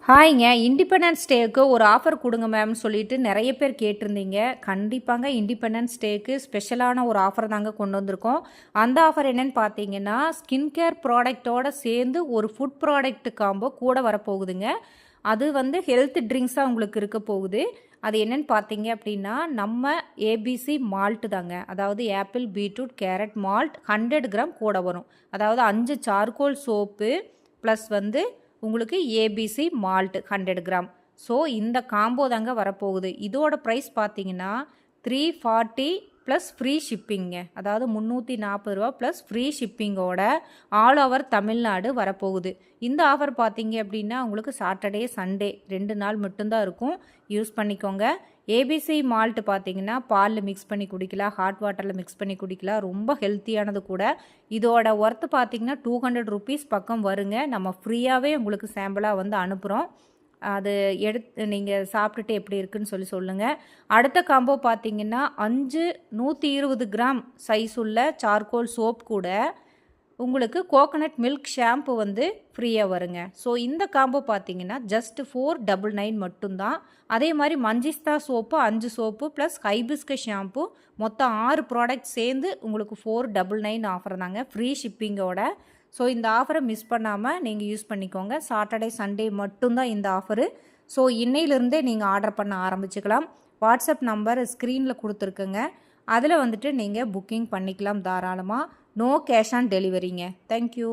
ஹாய்ங்க. Independence டேக்கு ஒரு offer கொடுங்க மேம்னு சொல்லிட்டு நிறைய பேர் கேட்டிருந்தீங்க. கண்டிப்பாங்க இண்டிபெண்டன்ஸ் டேக்கு ஸ்பெஷலான ஒரு ஆஃபர் தாங்க கொண்டு வந்திருக்கோம். அந்த ஆஃபர் என்னன்னு பார்த்தீங்கன்னா, ஸ்கின் கேர் ப்ராடக்ட்டோட சேர்ந்து ஒரு ஃபுட் ப்ராடக்ட் காம்போ கூட வரப்போகுதுங்க. அது வந்து ஹெல்த் ட்ரிங்க்ஸாக உங்களுக்கு இருக்க போகுது. அது என்னன்னு பார்த்தீங்க அப்படின்னா, நம்ம ஏபிசி மால்ட் தாங்க. அதாவது apple, beetroot, carrot malt 100 gram கூட வரும். அதாவது 5 சார்கோல் சோப்பு ப்ளஸ் வந்து உங்களுக்கு ஏபிசி மால்ட் 100 கிராம். ஸோ இந்த காம்போ தாங்க வரப்போகுது. இதோட ப்ரைஸ் பார்த்தீங்கன்னா 340 ப்ளஸ் ஃப்ரீ ஷிப்பிங்க. அதாவது 340 ரூபா ப்ளஸ் ஃப்ரீ ஷிப்பிங்கோட ஆல் ஓவர் தமிழ்நாடு வரப்போகுது. இந்த ஆஃபர் பார்த்தீங்க அப்படின்னா உங்களுக்கு சாட்டர்டே சண்டே 2 நாள் மட்டும்தான் இருக்கும். யூஸ் பண்ணிக்கோங்க. ஏபிசி மால்ட் பார்த்தீங்கன்னா பாலில் மிக்ஸ் பண்ணி குடிக்கலாம், ஹாட் வாட்டரில் மிக்ஸ் பண்ணி குடிக்கலாம். ரொம்ப ஹெல்த்தியானது கூட. இதோட ஒர்த்து பார்த்தீங்கன்னா 200 ருபீஸ் பக்கம் வருங்க. நம்ம ஃப்ரீயாகவே உங்களுக்கு சாம்பிளாக வந்து அனுப்புகிறோம். அது எடுத்து நீங்கள் சாப்பிட்டுட்டு எப்படி இருக்குன்னு சொல்லுங்கள். அடுத்த காம்போ பார்த்தீங்கன்னா 5 120 கிராம் சைஸ் உள்ள சார்கோல் சோப் கூட உங்களுக்கு கோகனட் மில்க் ஷாம்பு வந்து ஃப்ரீயாக வருங்க. ஸோ இந்த காம்போ பார்த்தீங்கன்னா ஜஸ்ட் 499 மட்டும்தான். அதே மாதிரி மஞ்சிஸ்தா soap 5 soap plus hibiscus shampoo மொத்தம் 6 ப்ராடக்ட் சேர்ந்து உங்களுக்கு 499 ஆஃபர் தாங்க, ஃப்ரீ ஷிப்பிங்கோட. ஸோ இந்த ஆஃபரை மிஸ் பண்ணாமல் நீங்கள் யூஸ் பண்ணிக்கோங்க. சாட்டர்டே சண்டே மட்டும்தான் இந்த ஆஃபரு. ஸோ இன்னையிலிருந்தே நீங்கள் ஆர்டர் பண்ண ஆரம்பிச்சுக்கலாம். வாட்ஸ்அப் நம்பர் ஸ்க்ரீனில் கொடுத்துருக்குங்க. அதில் வந்துட்டு நீங்கள் புக்கிங் பண்ணிக்கலாம் தாராளமாக. நோ கேஷ் ஆன் டெலிவரிங்க. தேங்க்யூ.